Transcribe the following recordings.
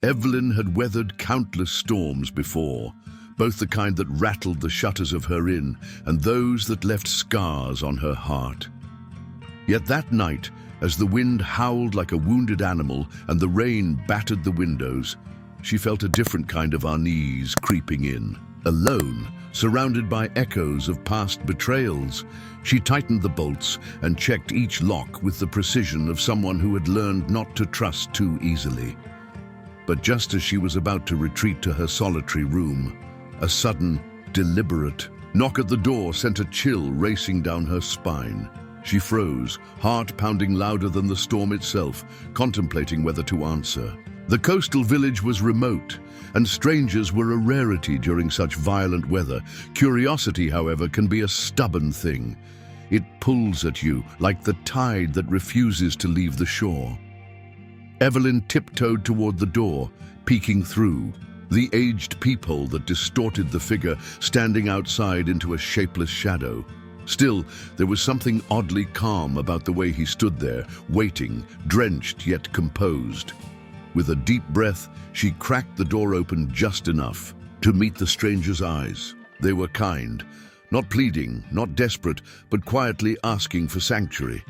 Evelyn had weathered countless storms before, both the kind that rattled the shutters of her inn and those that left scars on her heart. Yet that night, as the wind howled like a wounded animal and the rain battered the windows, she felt a different kind of unease creeping in. Alone, surrounded by echoes of past betrayals, she tightened the bolts and checked each lock with the precision of someone who had learned not to trust too easily. But just as she was about to retreat to her solitary room, a sudden, deliberate knock at the door sent a chill racing down her spine. She froze, heart pounding louder than the storm itself, contemplating whether to answer. The coastal village was remote, and strangers were a rarity during such violent weather. Curiosity, however, can be a stubborn thing. It pulls at you like the tide that refuses to leave the shore. Evelyn tiptoed toward the door, peeking through, the aged peephole that distorted the figure standing outside into a shapeless shadow. Still, there was something oddly calm about the way he stood there, waiting, drenched yet composed. With a deep breath, she cracked the door open just enough to meet the stranger's eyes. They were kind, not pleading, not desperate, but quietly asking for sanctuary.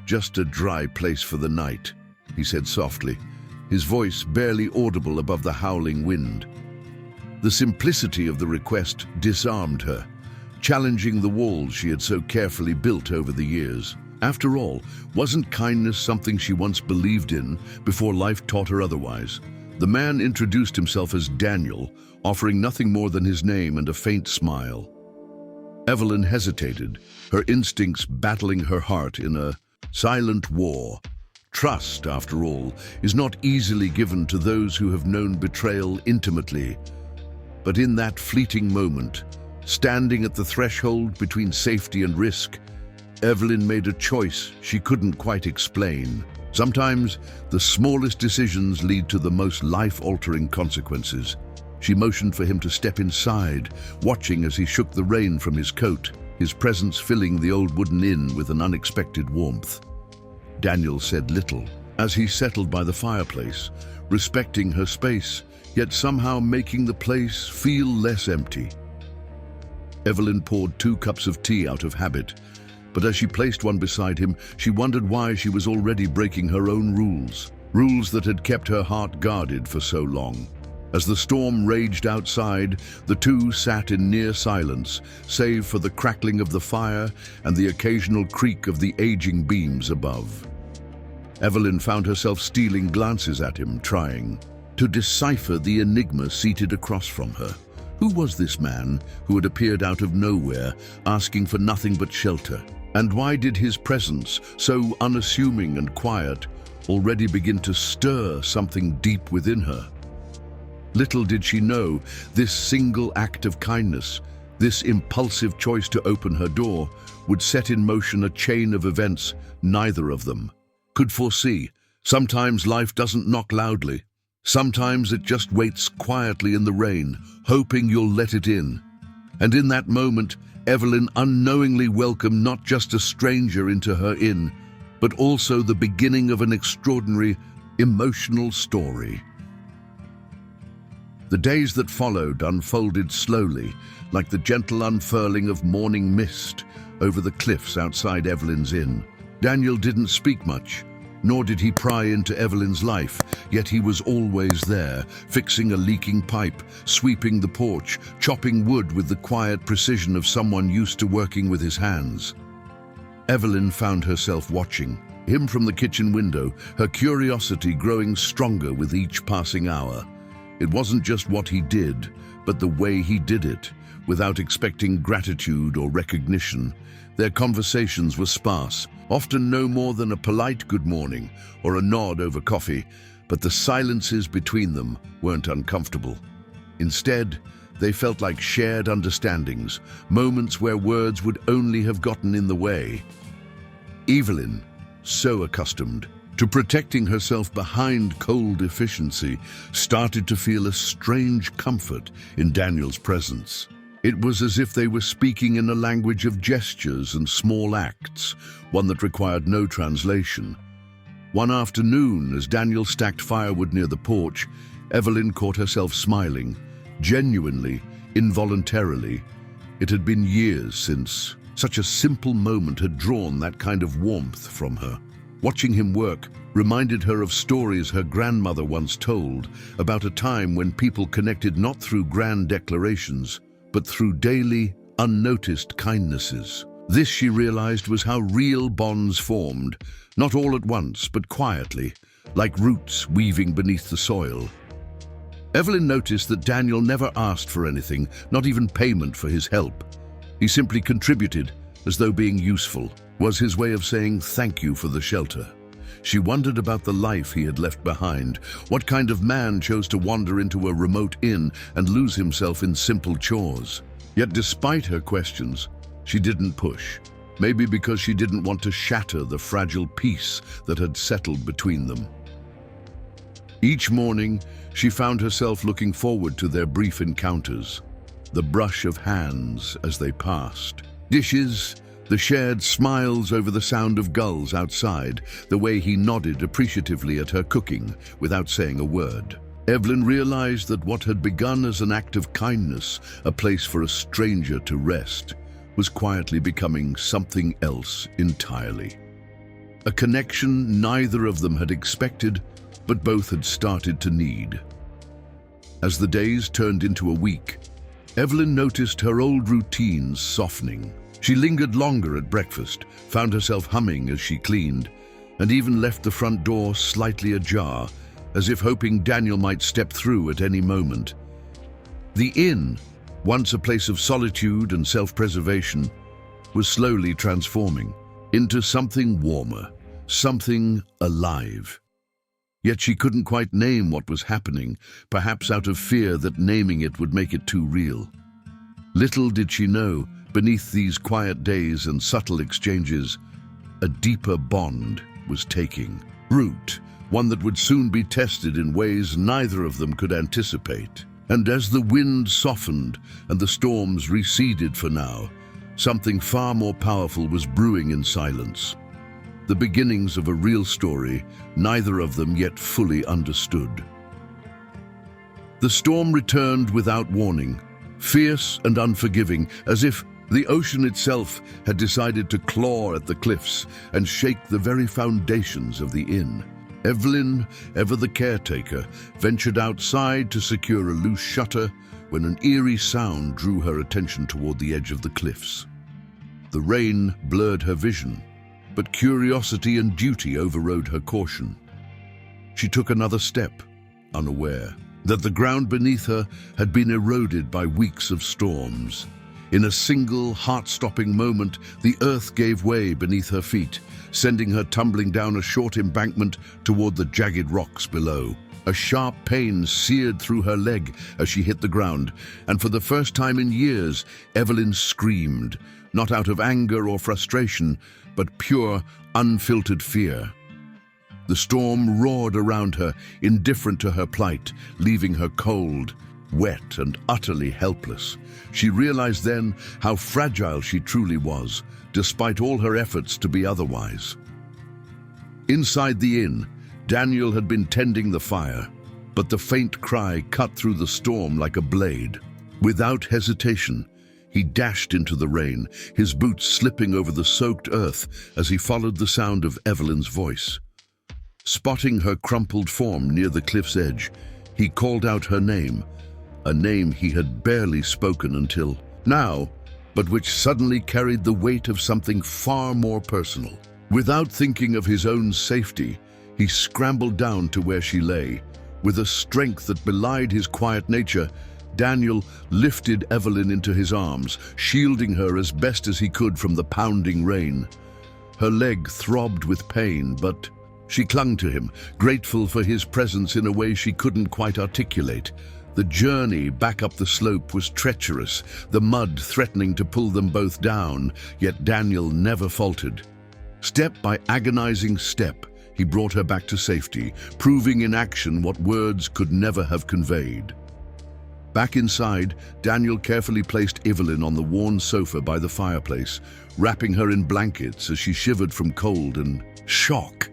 "Just a dry place for the night," he said softly, his voice barely audible above the howling wind. The simplicity of the request disarmed her, challenging the walls she had so carefully built over the years. After all, wasn't kindness something she once believed in before life taught her otherwise? The man introduced himself as Daniel, offering nothing more than his name and a faint smile. Evelyn hesitated, her instincts battling her heart in a silent war. Trust, after all, is not easily given to those who have known betrayal intimately. But in that fleeting moment, standing at the threshold between safety and risk, Evelyn made a choice she couldn't quite explain. Sometimes, the smallest decisions lead to the most life-altering consequences. She motioned for him to step inside, watching as he shook the rain from his coat, his presence filling the old wooden inn with an unexpected warmth. Daniel said little, as he settled by the fireplace, respecting her space, yet somehow making the place feel less empty. Evelyn poured 2 cups of tea out of habit, but as she placed one beside him, she wondered why she was already breaking her own rules that had kept her heart guarded for so long. As the storm raged outside, the two sat in near silence, save for the crackling of the fire and the occasional creak of the aging beams above. Evelyn found herself stealing glances at him, trying to decipher the enigma seated across from her. Who was this man who had appeared out of nowhere, asking for nothing but shelter? And why did his presence, so unassuming and quiet, already begin to stir something deep within her? Little did she know, this single act of kindness, this impulsive choice to open her door, would set in motion a chain of events neither of them could foresee. Sometimes life doesn't knock loudly. Sometimes it just waits quietly in the rain, hoping you'll let it in. And in that moment, Evelyn unknowingly welcomed not just a stranger into her inn, but also the beginning of an extraordinary, emotional story. The days that followed unfolded slowly, like the gentle unfurling of morning mist over the cliffs outside Evelyn's inn. Daniel didn't speak much, nor did he pry into Evelyn's life, yet he was always there, fixing a leaking pipe, sweeping the porch, chopping wood with the quiet precision of someone used to working with his hands. Evelyn found herself watching him from the kitchen window, her curiosity growing stronger with each passing hour. It wasn't just what he did, but the way he did it, without expecting gratitude or recognition. Their conversations were sparse, often no more than a polite good morning or a nod over coffee, but the silences between them weren't uncomfortable. Instead, they felt like shared understandings, moments where words would only have gotten in the way. Evelyn, so accustomed to protecting herself behind cold efficiency, started to feel a strange comfort in Daniel's presence. It was as if they were speaking in a language of gestures and small acts, one that required no translation. One afternoon, as Daniel stacked firewood near the porch, Evelyn caught herself smiling, genuinely, involuntarily. It had been years since such a simple moment had drawn that kind of warmth from her. Watching him work reminded her of stories her grandmother once told about a time when people connected not through grand declarations, but through daily, unnoticed kindnesses. This, she realized, was how real bonds formed, not all at once, but quietly, like roots weaving beneath the soil. Evelyn noticed that Daniel never asked for anything, not even payment for his help. He simply contributed, as though being useful was his way of saying thank you for the shelter. She wondered about the life he had left behind. What kind of man chose to wander into a remote inn and lose himself in simple chores? Yet despite her questions, she didn't push. Maybe because she didn't want to shatter the fragile peace that had settled between them. Each morning, she found herself looking forward to their brief encounters. The brush of hands as they passed. Dishes, the shared smiles over the sound of gulls outside, the way he nodded appreciatively at her cooking without saying a word. Evelyn realized that what had begun as an act of kindness, a place for a stranger to rest, was quietly becoming something else entirely. A connection neither of them had expected, but both had started to need. As the days turned into a week, Evelyn noticed her old routines softening. She lingered longer at breakfast, found herself humming as she cleaned, and even left the front door slightly ajar, as if hoping Daniel might step through at any moment. The inn, once a place of solitude and self-preservation, was slowly transforming into something warmer, something alive. Yet she couldn't quite name what was happening, perhaps out of fear that naming it would make it too real. Little did she know, beneath these quiet days and subtle exchanges, a deeper bond was taking root, one that would soon be tested in ways neither of them could anticipate. And as the wind softened and the storms receded for now, something far more powerful was brewing in silence. The beginnings of a real story neither of them yet fully understood. The storm returned without warning, fierce and unforgiving, as if the ocean itself had decided to claw at the cliffs and shake the very foundations of the inn. Evelyn, ever the caretaker, ventured outside to secure a loose shutter when an eerie sound drew her attention toward the edge of the cliffs. The rain blurred her vision, but curiosity and duty overrode her caution. She took another step, unaware that the ground beneath her had been eroded by weeks of storms. In a single, heart-stopping moment, the earth gave way beneath her feet, sending her tumbling down a short embankment toward the jagged rocks below. A sharp pain seared through her leg as she hit the ground, and for the first time in years, Evelyn screamed, not out of anger or frustration, but pure, unfiltered fear. The storm roared around her, indifferent to her plight, leaving her cold, wet, and utterly helpless. She realized then how fragile she truly was, despite all her efforts to be otherwise. Inside the inn, Daniel had been tending the fire, but the faint cry cut through the storm like a blade. Without hesitation, he dashed into the rain, his boots slipping over the soaked earth as he followed the sound of Evelyn's voice. Spotting her crumpled form near the cliff's edge, he called out her name, a name he had barely spoken until now, but which suddenly carried the weight of something far more personal. Without thinking of his own safety, he scrambled down to where she lay. With a strength that belied his quiet nature, Daniel lifted Evelyn into his arms, shielding her as best as he could from the pounding rain. Her leg throbbed with pain, but she clung to him, grateful for his presence in a way she couldn't quite articulate. The journey back up the slope was treacherous, the mud threatening to pull them both down, yet Daniel never faltered. Step by agonizing step, he brought her back to safety, proving in action what words could never have conveyed. Back inside, Daniel carefully placed Evelyn on the worn sofa by the fireplace, wrapping her in blankets as she shivered from cold and shock.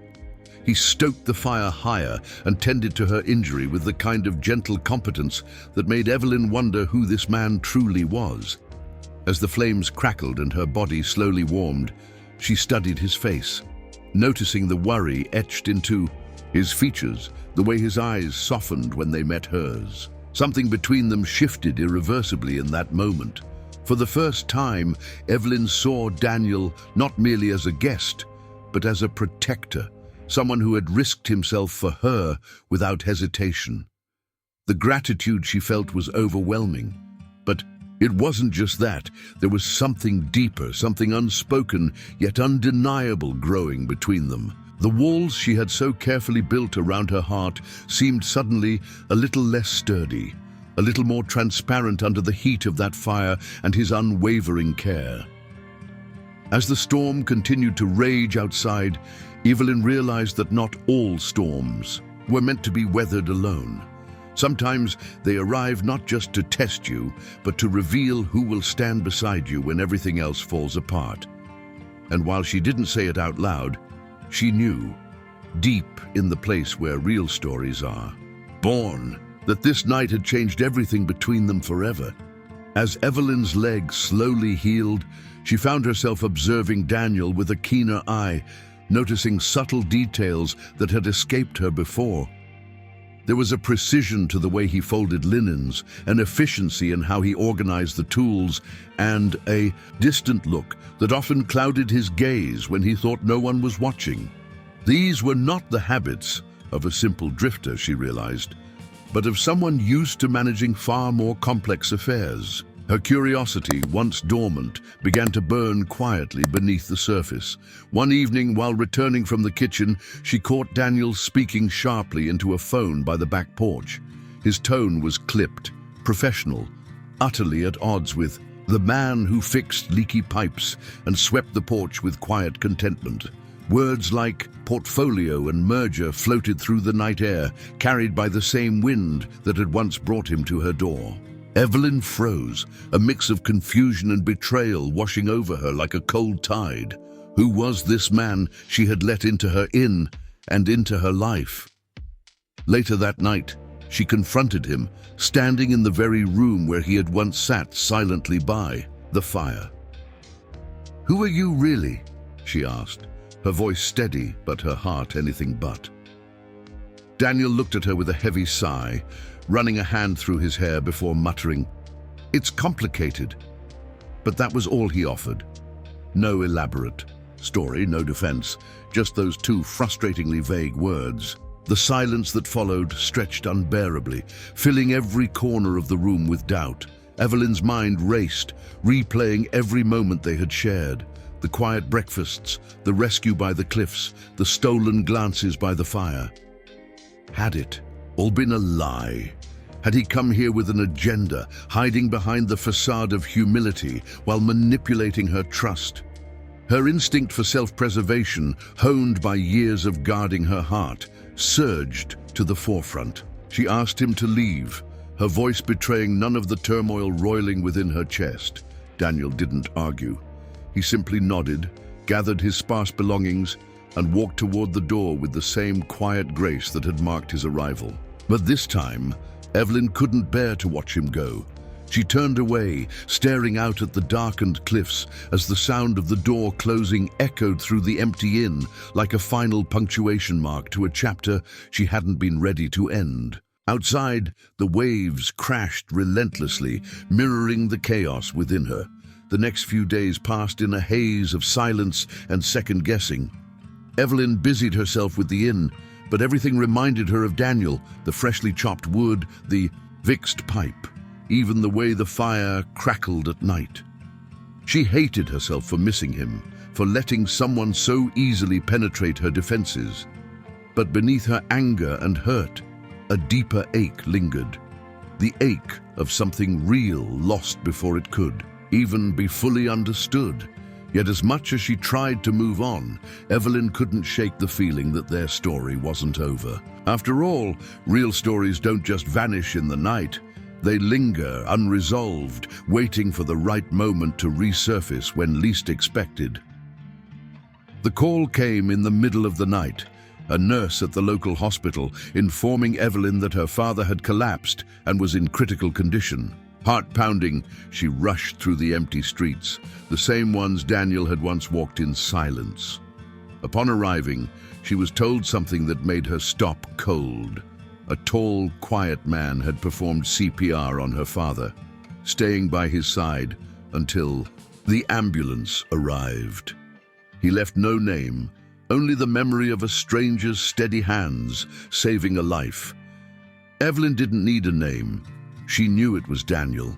He stoked the fire higher and tended to her injury with the kind of gentle competence that made Evelyn wonder who this man truly was. As the flames crackled and her body slowly warmed, she studied his face, noticing the worry etched into his features, the way his eyes softened when they met hers. Something between them shifted irreversibly in that moment. For the first time, Evelyn saw Daniel not merely as a guest, but as a protector, someone who had risked himself for her without hesitation. The gratitude she felt was overwhelming. But it wasn't just that. There was something deeper, something unspoken, yet undeniable growing between them. The walls she had so carefully built around her heart seemed suddenly a little less sturdy, a little more transparent under the heat of that fire and his unwavering care. As the storm continued to rage outside, Evelyn realized that not all storms were meant to be weathered alone. Sometimes they arrive not just to test you, but to reveal who will stand beside you when everything else falls apart. And while she didn't say it out loud, she knew, deep in the place where real stories are born, that this night had changed everything between them forever. As Evelyn's leg slowly healed, she found herself observing Daniel with a keener eye, noticing subtle details that had escaped her before. There was a precision to the way he folded linens, an efficiency in how he organized the tools, and a distant look that often clouded his gaze when he thought no one was watching. These were not the habits of a simple drifter, she realized, but of someone used to managing far more complex affairs. Her curiosity, once dormant, began to burn quietly beneath the surface. One evening, while returning from the kitchen, she caught Daniel speaking sharply into a phone by the back porch. His tone was clipped, professional, utterly at odds with the man who fixed leaky pipes and swept the porch with quiet contentment. Words like portfolio and merger floated through the night air, carried by the same wind that had once brought him to her door. Evelyn froze, a mix of confusion and betrayal washing over her like a cold tide. Who was this man she had let into her inn and into her life? Later that night, she confronted him, standing in the very room where he had once sat silently by the fire. "Who are you really?" she asked, her voice steady but her heart anything but. Daniel looked at her with a heavy sigh, running a hand through his hair before muttering, "It's complicated." But that was all he offered. No elaborate story, no defense, just those two frustratingly vague words. The silence that followed stretched unbearably, filling every corner of the room with doubt. Evelyn's mind raced, replaying every moment they had shared. The quiet breakfasts, the rescue by the cliffs, the stolen glances by the fire. Had it all been a lie? Had he come here with an agenda, hiding behind the facade of humility while manipulating her trust? Her instinct for self-preservation, honed by years of guarding her heart, surged to the forefront. She asked him to leave, her voice betraying none of the turmoil roiling within her chest. Daniel didn't argue. He simply nodded, gathered his sparse belongings, and walked toward the door with the same quiet grace that had marked his arrival. But this time, Evelyn couldn't bear to watch him go. She turned away, staring out at the darkened cliffs as the sound of the door closing echoed through the empty inn like a final punctuation mark to a chapter she hadn't been ready to end. Outside, the waves crashed relentlessly, mirroring the chaos within her. The next few days passed in a haze of silence and second-guessing. Evelyn busied herself with the inn, but everything reminded her of Daniel, the freshly chopped wood, the fixed pipe, even the way the fire crackled at night. She hated herself for missing him, for letting someone so easily penetrate her defenses. But beneath her anger and hurt, a deeper ache lingered. The ache of something real lost before it could even be fully understood. Yet as much as she tried to move on, Evelyn couldn't shake the feeling that their story wasn't over. After all, real stories don't just vanish in the night. They linger, unresolved, waiting for the right moment to resurface when least expected. The call came in the middle of the night, a nurse at the local hospital, informing Evelyn that her father had collapsed and was in critical condition. Heart pounding, she rushed through the empty streets, the same ones Daniel had once walked in silence. Upon arriving, she was told something that made her stop cold. A tall, quiet man had performed CPR on her father, staying by his side until the ambulance arrived. He left no name, only the memory of a stranger's steady hands saving a life. Evelyn didn't need a name. She knew it was Daniel.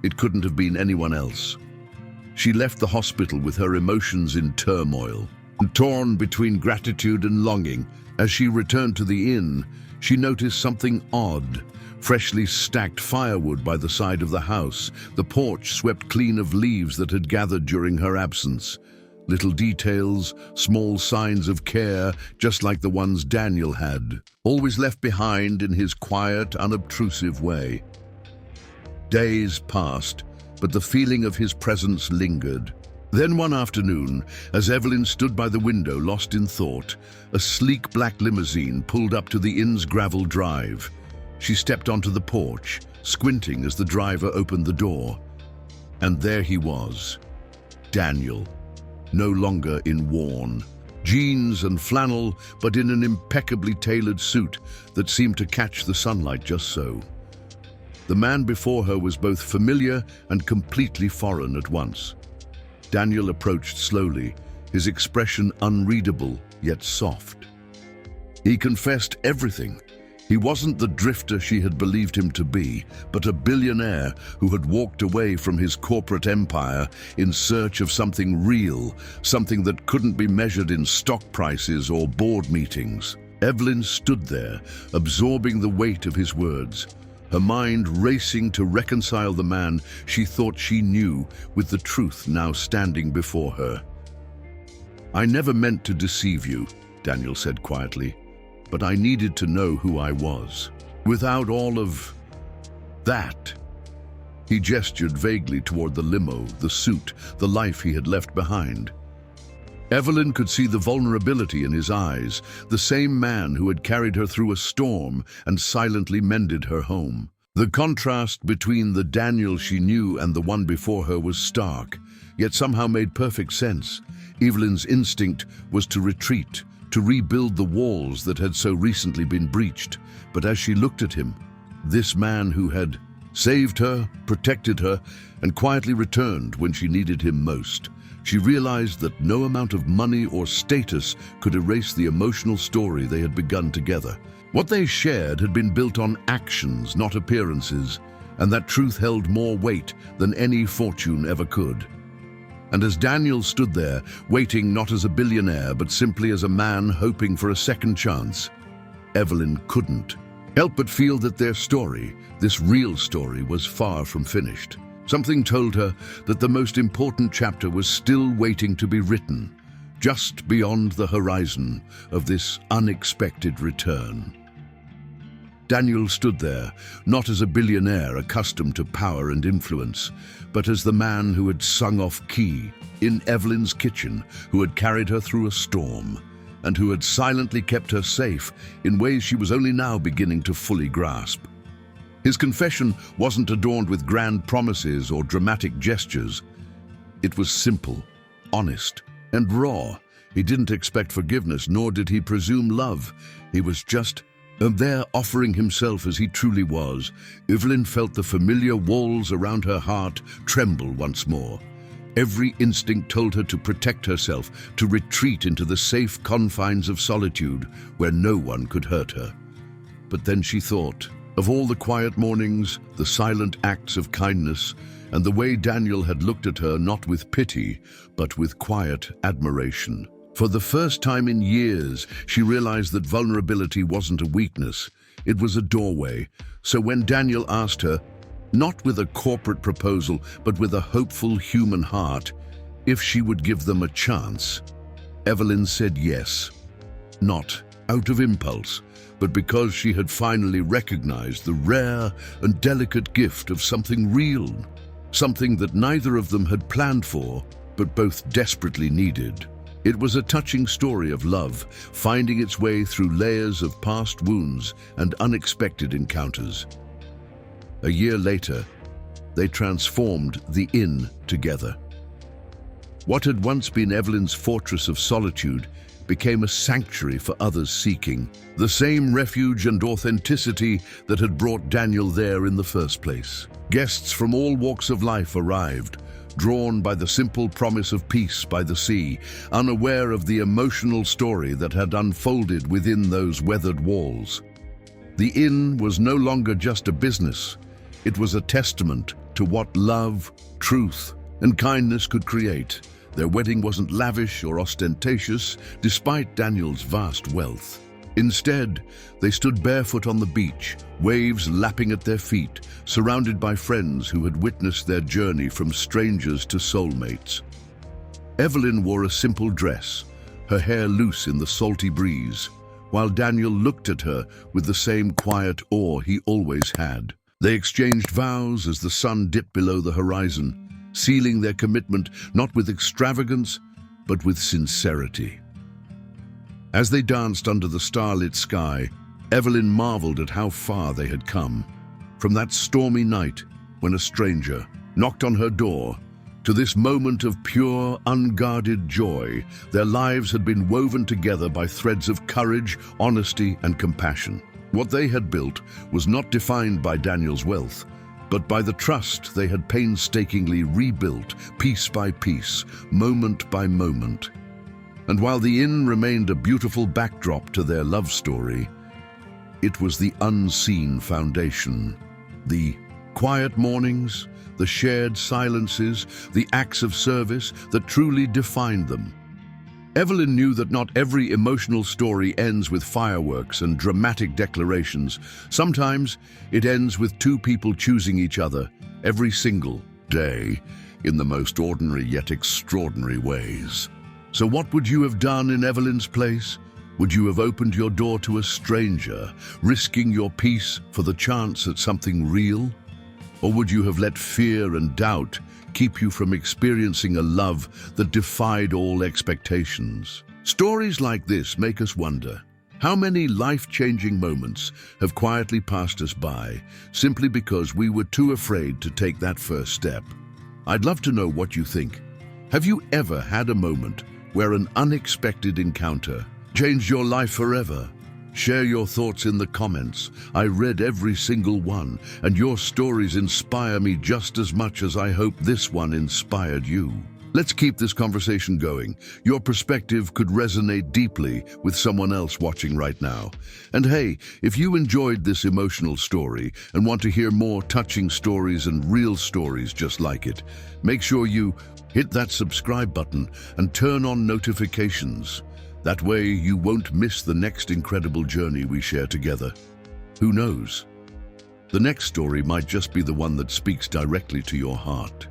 It couldn't have been anyone else. She left the hospital with her emotions in turmoil, torn between gratitude and longing. As she returned to the inn, she noticed something odd. Freshly stacked firewood by the side of the house, the porch swept clean of leaves that had gathered during her absence. Little details, small signs of care, just like the ones Daniel had, always left behind in his quiet, unobtrusive way. Days passed, but the feeling of his presence lingered. Then one afternoon, as Evelyn stood by the window lost in thought, a sleek black limousine pulled up to the inn's gravel drive. She stepped onto the porch, squinting as the driver opened the door. And there he was, Daniel, no longer in worn jeans and flannel, but in an impeccably tailored suit that seemed to catch the sunlight just so. The man before her was both familiar and completely foreign at once. Daniel approached slowly, his expression unreadable yet soft. He confessed everything. He wasn't the drifter she had believed him to be, but a billionaire who had walked away from his corporate empire in search of something real, something that couldn't be measured in stock prices or board meetings. Evelyn stood there, absorbing the weight of his words, her mind racing to reconcile the man she thought she knew with the truth now standing before her. "I never meant to deceive you," Daniel said quietly, "but I needed to know who I was. Without all of that." He gestured vaguely toward the limo, the suit, the life he had left behind. Evelyn could see the vulnerability in his eyes, the same man who had carried her through a storm and silently mended her home. The contrast between the Daniel she knew and the one before her was stark, yet somehow made perfect sense. Evelyn's instinct was to retreat, to rebuild the walls that had so recently been breached. But as she looked at him, this man who had saved her, protected her, and quietly returned when she needed him most, she realized that no amount of money or status could erase the emotional story they had begun together. What they shared had been built on actions, not appearances, and that truth held more weight than any fortune ever could. And as Daniel stood there, waiting not as a billionaire, but simply as a man hoping for a second chance, Evelyn couldn't help but feel that their story, this real story, was far from finished. Something told her that the most important chapter was still waiting to be written, just beyond the horizon of this unexpected return. Daniel stood there, not as a billionaire accustomed to power and influence, but as the man who had sung off key in Evelyn's kitchen, who had carried her through a storm, and who had silently kept her safe in ways she was only now beginning to fully grasp. His confession wasn't adorned with grand promises or dramatic gestures. It was simple, honest, and raw. He didn't expect forgiveness, nor did he presume love. He was just there, offering himself as he truly was. Evelyn felt the familiar walls around her heart tremble once more. Every instinct told her to protect herself, to retreat into the safe confines of solitude where no one could hurt her. But then she thought of all the quiet mornings, the silent acts of kindness, and the way Daniel had looked at her not with pity, but with quiet admiration. For the first time in years, she realized that vulnerability wasn't a weakness, it was a doorway. So when Daniel asked her, not with a corporate proposal, but with a hopeful human heart, if she would give them a chance, Evelyn said yes. Not out of impulse, but because she had finally recognized the rare and delicate gift of something real, something that neither of them had planned for, but both desperately needed. It was a touching story of love, finding its way through layers of past wounds and unexpected encounters. A year later, they transformed the inn together. What had once been Evelyn's fortress of solitude became a sanctuary for others seeking the same refuge and authenticity that had brought Daniel there in the first place. Guests from all walks of life arrived, drawn by the simple promise of peace by the sea, unaware of the emotional story that had unfolded within those weathered walls. The inn was no longer just a business. It was a testament to what love, truth, and kindness could create. Their wedding wasn't lavish or ostentatious, despite Daniel's vast wealth. Instead, they stood barefoot on the beach, waves lapping at their feet, surrounded by friends who had witnessed their journey from strangers to soulmates. Evelyn wore a simple dress, her hair loose in the salty breeze, while Daniel looked at her with the same quiet awe he always had. They exchanged vows as the sun dipped below the horizon, sealing their commitment not with extravagance, but with sincerity. As they danced under the starlit sky, Evelyn marveled at how far they had come. From that stormy night when a stranger knocked on her door, to this moment of pure, unguarded joy, their lives had been woven together by threads of courage, honesty, and compassion. What they had built was not defined by Daniel's wealth, but by the trust they had painstakingly rebuilt, piece by piece, moment by moment. And while the inn remained a beautiful backdrop to their love story, it was the unseen foundation. The quiet mornings, the shared silences, the acts of service that truly defined them. Evelyn knew that not every emotional story ends with fireworks and dramatic declarations. Sometimes it ends with two people choosing each other every single day in the most ordinary yet extraordinary ways. So what would you have done in Evelyn's place? Would you have opened your door to a stranger, risking your peace for the chance at something real? Or would you have let fear and doubt keep you from experiencing a love that defied all expectations? Stories like this make us wonder, how many life-changing moments have quietly passed us by simply because we were too afraid to take that first step? I'd love to know what you think. Have you ever had a moment where an unexpected encounter changed your life forever? Share your thoughts in the comments. I read every single one, and your stories inspire me just as much as I hope this one inspired you. Let's keep this conversation going. Your perspective could resonate deeply with someone else watching right now. And hey, if you enjoyed this emotional story and want to hear more touching stories and real stories just like it, make sure you hit that subscribe button and turn on notifications. That way you won't miss the next incredible journey we share together. Who knows? The next story might just be the one that speaks directly to your heart.